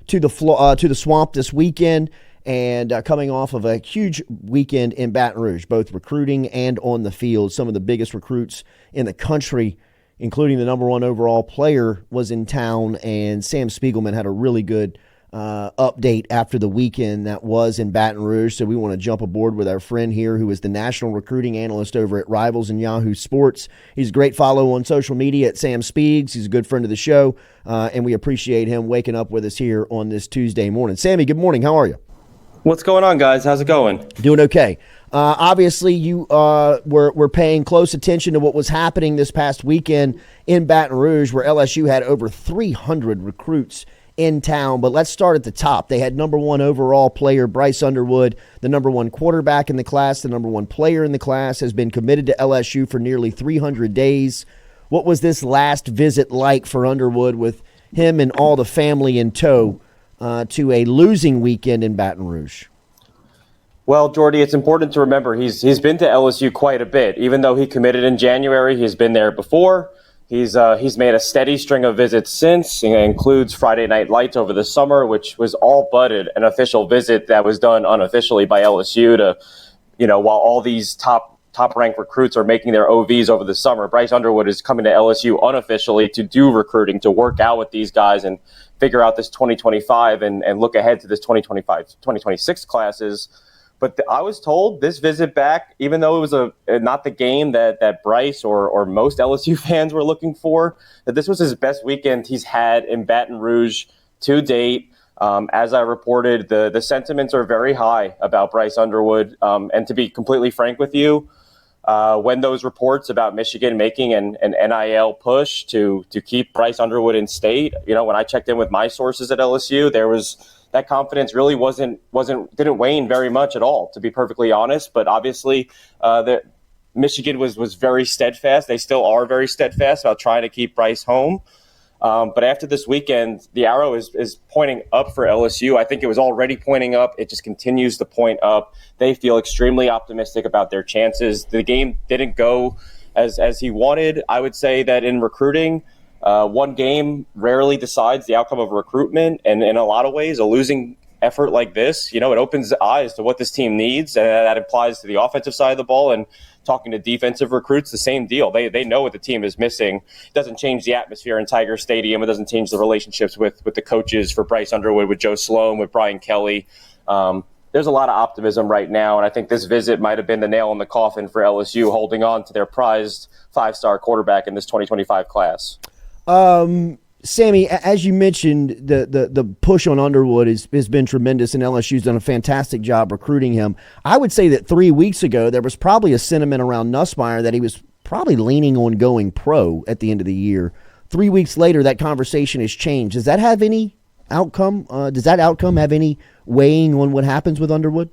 to the Swamp this weekend, and coming off of a huge weekend in Baton Rouge, both recruiting and on the field. Some of the biggest recruits in the country, including the number 1 overall player, was in town, and Sam Spiegelman had a really good update after the weekend that was in Baton Rouge. So we want to jump aboard with our friend here, who is the national recruiting analyst over at Rivals and Yahoo Sports. He's a great follow on social media at Sam Spiegs. He's a good friend of the show, and we appreciate him waking up with us here on this Tuesday morning. Sammy, good morning. How are you? What's going on, guys? How's it going? Doing okay. Obviously, you were paying close attention to what was happening this past weekend in Baton Rouge, where LSU had over 300 recruits in town. But let's start at the top. They had number 1 overall player Bryce Underwood, the number 1 quarterback in the class, the number 1 player in the class, has been committed to LSU for nearly 300 days. What was this last visit like for Underwood, with him and all the family in tow to a losing weekend in Baton Rouge? Well, Jordy, it's important to remember he's been to LSU quite a bit. Even though he committed in January, he's been there before. He's made a steady string of visits since. It includes Friday Night Lights over the summer, which was all but an official visit that was done unofficially by LSU to, while all these top-ranked recruits are making their OVs over the summer, Bryce Underwood is coming to LSU unofficially to do recruiting, to work out with these guys and figure out this 2025 and look ahead to this 2026 classes. But I was told this visit back, even though it was not the game that Bryce or most LSU fans were looking for, that this was his best weekend he's had in Baton Rouge to date. As I reported, the sentiments are very high about Bryce Underwood. And to be completely frank with you, when those reports about Michigan making an NIL push to keep Bryce Underwood in state, when I checked in with my sources at LSU, there was that confidence really didn't wane very much at all, to be perfectly honest. But obviously, Michigan was very steadfast. They still are very steadfast about trying to keep Bryce home. But after this weekend, the arrow is pointing up for LSU. I think it was already pointing up. It just continues to point up. They feel extremely optimistic about their chances. The game didn't go as he wanted. I would say that in recruiting, one game rarely decides the outcome of recruitment. And in a lot of ways, a losing effort like this, it opens eyes to what this team needs. And that applies to the offensive side of the ball. And talking to defensive recruits, the same deal. They know what the team is missing. It doesn't change the atmosphere in Tiger Stadium. It doesn't change the relationships with the coaches for Bryce Underwood, with Joe Sloan, with Brian Kelly. There's a lot of optimism right now, and I think this visit might have been the nail in the coffin for LSU, holding on to their prized 5-star quarterback in this 2025 class. Sammy, as you mentioned, the push on Underwood has been tremendous, and LSU's done a fantastic job recruiting him. I would say that 3 weeks ago, there was probably a sentiment around Nussmeier that he was probably leaning on going pro at the end of the year. 3 weeks later, that conversation has changed. Does that have any outcome? Does that outcome have any weighing on what happens with Underwood?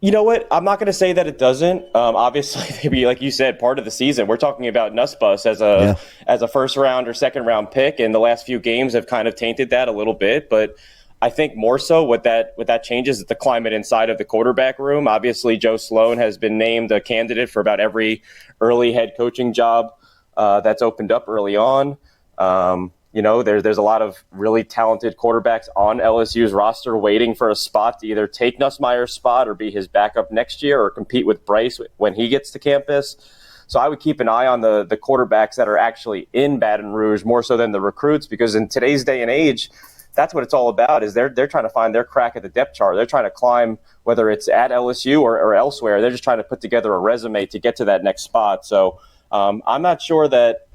You know what? I'm not going to say that it doesn't. Obviously, maybe like you said, part of the season, we're talking about Nussbus as a first round or second round pick, and the last few games have kind of tainted that a little bit. But I think more so what that changes is the climate inside of the quarterback room. Obviously, Joe Sloan has been named a candidate for about every early head coaching job that's opened up early on. There's a lot of really talented quarterbacks on LSU's roster waiting for a spot to either take Nussmeier's spot or be his backup next year or compete with Bryce when he gets to campus. So I would keep an eye on the quarterbacks that are actually in Baton Rouge more so than the recruits, because in today's day and age, that's what it's all about. Is they're trying to find their crack at the depth chart. They're trying to climb, whether it's at LSU or elsewhere. They're just trying to put together a resume to get to that next spot. So I'm not sure that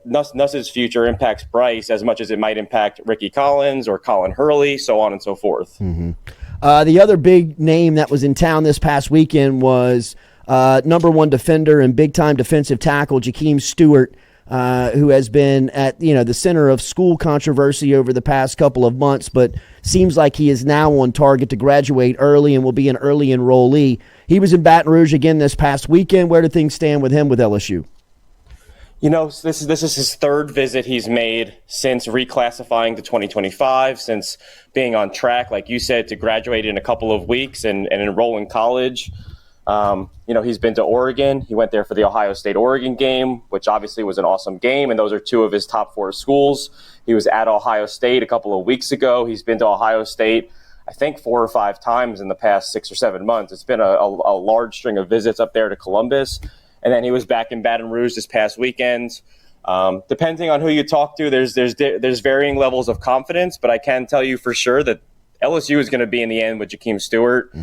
Nuss's future impacts Bryce as much as it might impact Ricky Collins or Colin Hurley, so on and so forth. Mm-hmm. The other big name that was in town this past weekend was number 1 defender and big-time defensive tackle Jakeem Stewart, who has been at the center of school controversy over the past couple of months, but seems like he is now on target to graduate early and will be an early enrollee. He was in Baton Rouge again this past weekend. Where do things stand with him with LSU? This is his third visit he's made since reclassifying to 2025, since being on track, like you said, to graduate in a couple of weeks and enroll in college. He's been to Oregon. He went there for the Ohio State-Oregon game, which obviously was an awesome game, and those are two of his top 4 schools. He was at Ohio State a couple of weeks ago. He's been to Ohio State, I think, 4 or 5 times in the past 6 or 7 months. It's been a large string of visits up there to Columbus. And then he was back in Baton Rouge this past weekend. Depending on who you talk to, there's varying levels of confidence, but I can tell you for sure that LSU is going to be in the end with JaMarr Stewart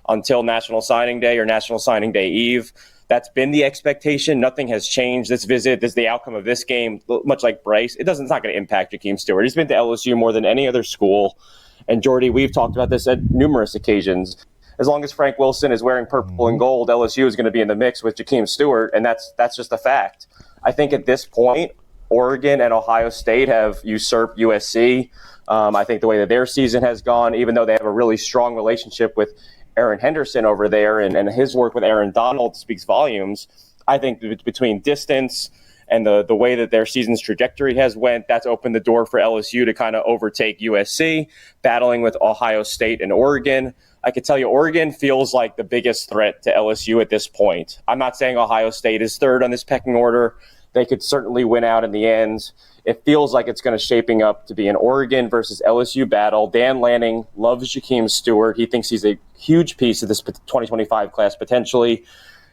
until National Signing Day or National Signing Day Eve. That's been the expectation. Nothing has changed. This visit, the outcome of this game, much like Bryce, it's not going to impact JaMarr Stewart. He's been to LSU more than any other school. And Jordy, we've talked about this at numerous occasions. As long as Frank Wilson is wearing purple and gold, LSU is going to be in the mix with JaMarr Stewart, and that's just a fact. I think at this point, Oregon and Ohio State have usurped USC. I think the way that their season has gone, even though they have a really strong relationship with Aaron Henderson over there and his work with Aaron Donald speaks volumes, I think between distance and the way that their season's trajectory has went, that's opened the door for LSU to kind of overtake USC, battling with Ohio State and Oregon. I could tell you Oregon feels like the biggest threat to LSU at this point. I'm not saying Ohio State is third on this pecking order. They could certainly win out in the end. It feels like it's going to shaping up to be an Oregon versus LSU battle. Dan Lanning loves JaMarr Stewart. He thinks he's a huge piece of this 2025 class potentially.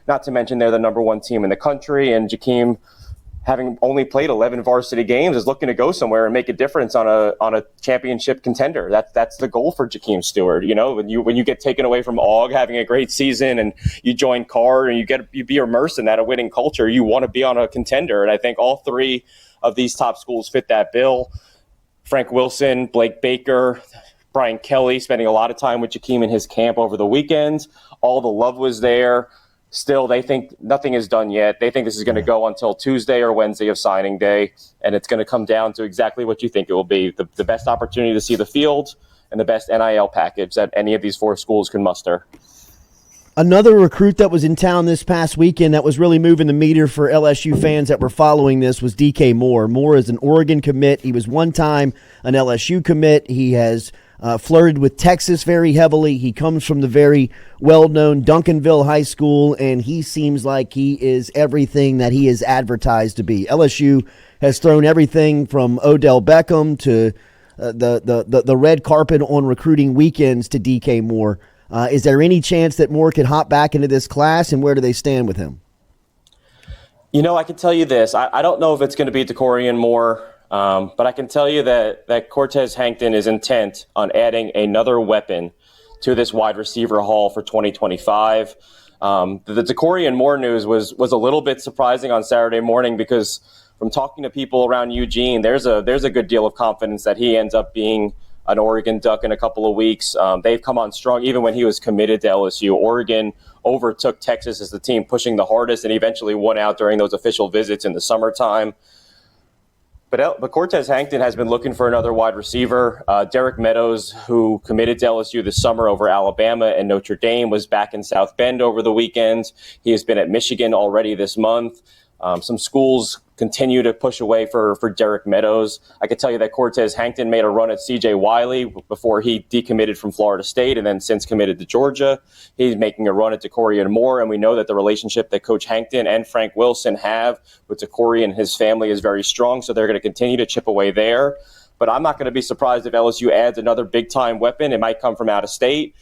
Not to mention they're the number 1 team in the country, and JaMarr, having only played 11 varsity games, is looking to go somewhere and make a difference on a championship contender. That's the goal for JaMarr Stewart. When you get taken away from Aug having a great season and you join Card and you be immersed in that, a winning culture, you want to be on a contender. And I think all 3 of these top schools fit that bill. Frank Wilson, Blake Baker, Brian Kelly spending a lot of time with JaMarr in his camp over the weekend. All the love was there. Still, they think nothing is done yet. They think this is going to go until Tuesday or Wednesday of signing day, and it's going to come down to exactly what you think it will be, the best opportunity to see the field and the best NIL package that any of these 4 schools can muster. Another recruit that was in town this past weekend that was really moving the meter for LSU fans that were following this was DK Moore. Moore is an Oregon commit. He was one time an LSU commit. He has flirted with Texas very heavily. He comes from the very well-known Duncanville High School, and he seems like he is everything that he is advertised to be. LSU has thrown everything from Odell Beckham to the red carpet on recruiting weekends to DK Moore. Is there any chance that Moore could hop back into this class, and where do they stand with him? I can tell you this. I don't know if it's going to be DeCorian Moore. But I can tell you that Cortez Hankton is intent on adding another weapon to this wide receiver haul for 2025. The DeCorian Moore news was a little bit surprising on Saturday morning because from talking to people around Eugene, there's a good deal of confidence that he ends up being an Oregon Duck in a couple of weeks. They've come on strong. Even when he was committed to LSU, Oregon overtook Texas as the team pushing the hardest and eventually won out during those official visits in the summertime. But Cortez Hankton has been looking for another wide receiver. Derek Meadows, who committed to LSU this summer over Alabama and Notre Dame, was back in South Bend over the weekend. He has been at Michigan already this month. Some schools continue to push away for Derek Meadows. I could tell you that Cortez Hankton made a run at C.J. Wiley before he decommitted from Florida State and then since committed to Georgia. He's making a run at DeCorian Moore, and we know that the relationship that Coach Hankton and Frank Wilson have with DeCorian and his family is very strong, so they're going to continue to chip away there. But I'm not going to be surprised if LSU adds another big-time weapon. It might come from out of state.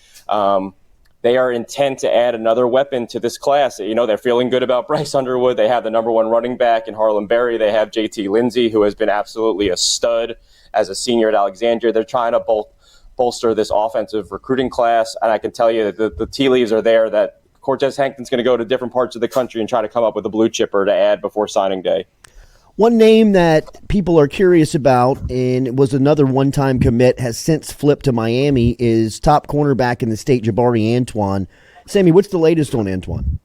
They are intent to add another weapon to this class. They're feeling good about Bryce Underwood. They have the number 1 running back in Harlem Berry. They have JT Lindsay, who has been absolutely a stud as a senior at Alexandria. They're trying to bolster this offensive recruiting class. And I can tell you that the tea leaves are there that Cortez Hankton's going to go to different parts of the country and try to come up with a blue chipper to add before signing day. One name that people are curious about, and was another one-time commit, has since flipped to Miami, is top cornerback in the state, Jabari Antoine. Sammy, what's the latest on Antoine?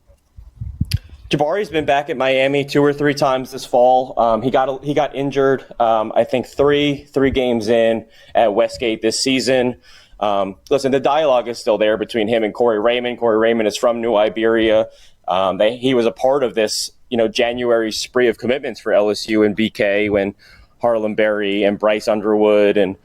Jabari's been back at Miami 2 or 3 times this fall. He got injured, I think, three games in at Westgate this season. Listen, the dialogue is still there between him and Corey Raymond. Corey Raymond is from New Iberia. He was a part of this January spree of commitments for LSU and BK when Harlem Berry and Bryce Underwood and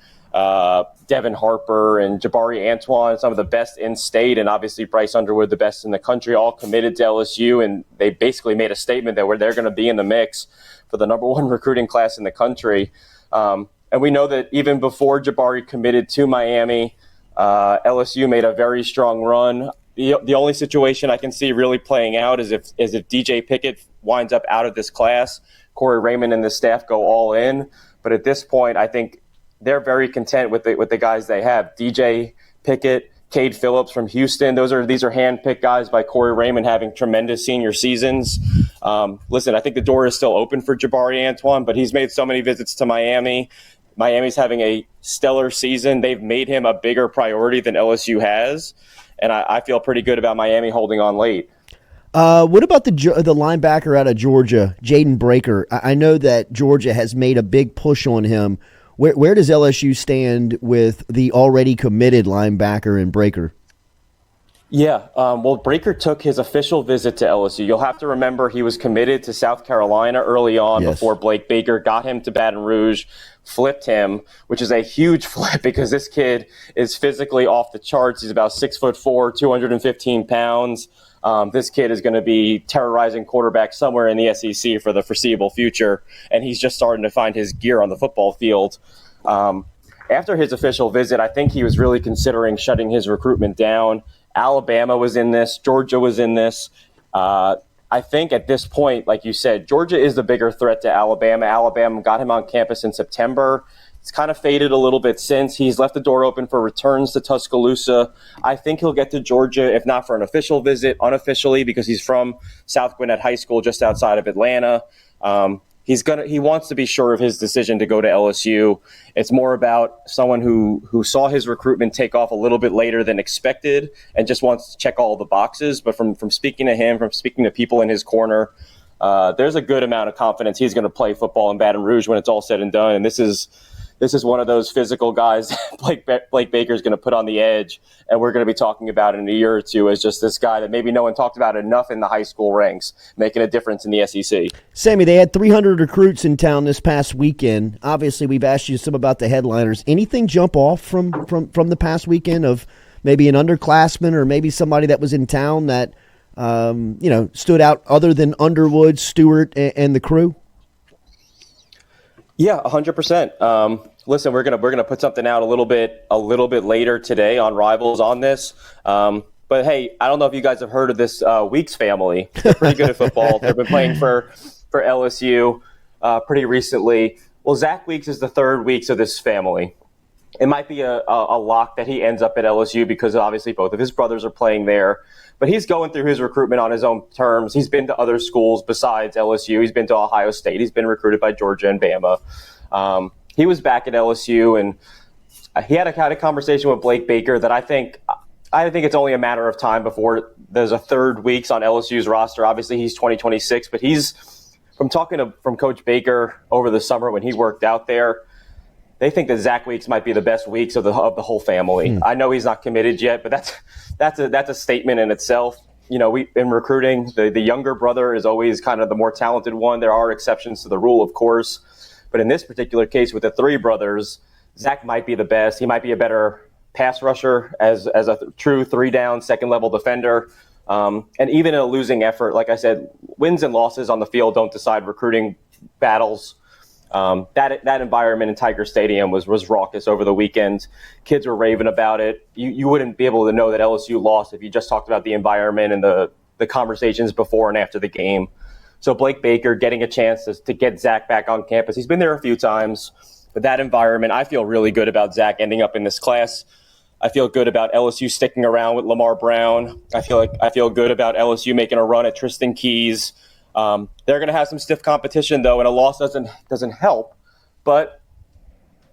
Devin Harper and Jabari Antoine, some of the best in state, and obviously Bryce Underwood, the best in the country, all committed to LSU, and they basically made a statement that they're going to be in the mix for the number one recruiting class in the country. And we know that even before Jabari committed to Miami, LSU made a very strong run. The only situation I can see really playing out is if DJ Pickett winds up out of this class, Corey Raymond and the staff go all in. But at this point, I think they're very content with the guys they have. DJ Pickett, Cade Phillips from Houston. These are handpicked guys by Corey Raymond having tremendous senior seasons. Listen, I think the door is still open for Jabari Antoine, but he's made so many visits to Miami. Miami's having a stellar season. They've made him a bigger priority than LSU has, and I feel pretty good about Miami holding on late. What about the linebacker out of Georgia, Jaden Breaker? I know that Georgia has made a big push on him. Where does LSU stand with the already committed linebacker in Breaker? Yeah, well, Breaker took his official visit to LSU. You'll have to remember he was committed to South Carolina early on before Blake Baker got him to Baton Rouge, flipped him, which is a huge flip because this kid is physically off the charts. He's about 6'4", 215 pounds. This kid is going to be terrorizing quarterbacks somewhere in the SEC for the foreseeable future, and he's just starting to find his gear on the football field. After his official visit, I think he was really considering shutting his recruitment down. Alabama was in this. Georgia was in this. I think at this point, like you said, Georgia is the bigger threat to Alabama. Alabama got him on campus in September. It's kind of faded a little bit since. He's left the door open for returns to Tuscaloosa. I think he'll get to Georgia, if not for an official visit, unofficially, because he's from South Gwinnett High School just outside of Atlanta. He wants to be sure of his decision to go to LSU. It's more about someone who saw his recruitment take off a little bit later than expected and just wants to check all the boxes. But from speaking to him, from speaking to people in his corner, there's a good amount of confidence he's going to play football in Baton Rouge when it's all said and done. And this is one of those physical guys Blake Baker's going to put on the edge, and we're going to be talking about in a year or two as just this guy that maybe no one talked about enough in the high school ranks, making a difference in the SEC. Sammy, they had 300 recruits in town this past weekend. Obviously, we've asked you some about the headliners. Anything jump off from the past weekend of maybe an underclassman or maybe somebody that was in town that stood out other than Underwood, Stewart, and the crew? Yeah, 100%. Listen, we're gonna put something out a little bit later today on Rivals on this. But hey, I don't know if you guys have heard of this Weeks family. They're pretty good at football. They've been playing for LSU pretty recently. Well, Zack Weeks is the third Weeks of this family. It might be a lock that he ends up at LSU because obviously both of his brothers are playing there. But he's going through his recruitment on his own terms. He's been to other schools besides LSU. He's been to Ohio State. He's been recruited by Georgia and Bama. He was back at LSU, and he had a conversation with Blake Baker that I think it's only a matter of time before there's a third Weeks on LSU's roster. Obviously, he's 2026, but from Coach Baker over the summer when he worked out there, they think that Zack Weeks might be the best Weeks of the whole family. I know he's not committed yet, but that's a statement in itself. You know, in recruiting, the younger brother is always kind of the more talented one. There are exceptions to the rule, of course. But in this particular case with the three brothers, Zack might be the best. He might be a better pass rusher as a true three-down, second-level defender. And even in a losing effort, like I said, wins and losses on the field don't decide recruiting battles. That environment in Tiger Stadium was raucous over the weekend. Kids were raving about it. You wouldn't be able to know that LSU lost if you just talked about the environment and the conversations before and after the game. So Blake Baker getting a chance to get Zack back on campus. He's been there a few times, but that environment, I feel really good about Zack ending up in this class. I feel good about LSU sticking around with Lamar Brown. I feel good about LSU making a run at Tristan Keys. They're going to have some stiff competition, though, and a loss doesn't help. But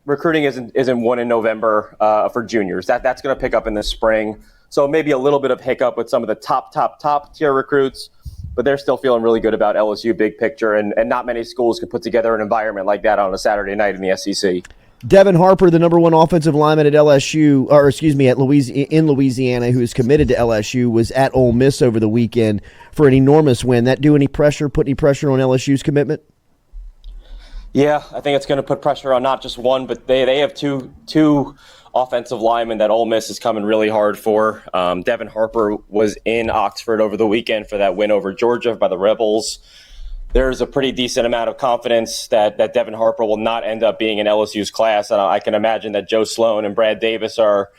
recruiting isn't won in November for juniors. That's going to pick up in the spring. So maybe a little bit of hiccup with some of the top tier recruits, but they're still feeling really good about LSU big picture, and not many schools can put together an environment like that on a Saturday night in the SEC. Devin Harper, the number one offensive lineman at in Louisiana, who is committed to LSU, was at Ole Miss over the weekend for an enormous win. That put any pressure on LSU's commitment? Yeah, I think it's going to put pressure on not just one, but they have two offensive linemen that Ole Miss is coming really hard for. Devin Harper was in Oxford over the weekend for that win over Georgia by the Rebels. There's a pretty decent amount of confidence that Devin Harper will not end up being in LSU's class. And I can imagine that Joe Sloan and Brad Davis are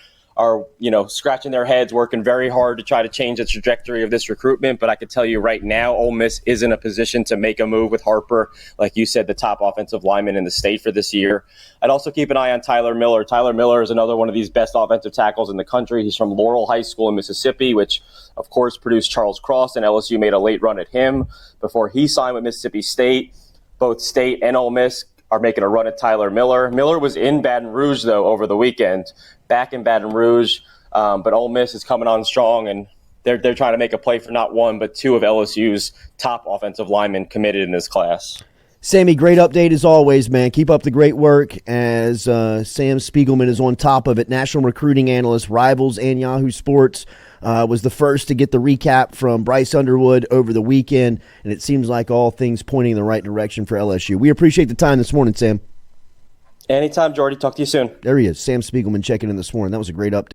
scratching their heads, working very hard to try to change the trajectory of this recruitment. But I can tell you right now, Ole Miss is in a position to make a move with Harper. Like you said, the top offensive lineman in the state for this year. I'd also keep an eye on Tyler Miller. Tyler Miller is another one of these best offensive tackles in the country. He's from Laurel High School in Mississippi, which of course produced Charles Cross, and LSU made a late run at him before he signed with Mississippi State. Both State and Ole Miss are making a run at Tyler Miller. Miller was in Baton Rouge, though, over the weekend, back in Baton Rouge. But Ole Miss is coming on strong, and they're trying to make a play for not one, but two of LSU's top offensive linemen committed in this class. Sammy, great update as always, man. Keep up the great work as Sam Spiegelman is on top of it. National recruiting analyst, Rivals and Yahoo Sports was the first to get the recap from Bryce Underwood over the weekend, and it seems like all things pointing in the right direction for LSU. We appreciate the time this morning, Sam. Anytime, Jordy. Talk to you soon. There he is, Sam Spiegelman checking in this morning. That was a great update.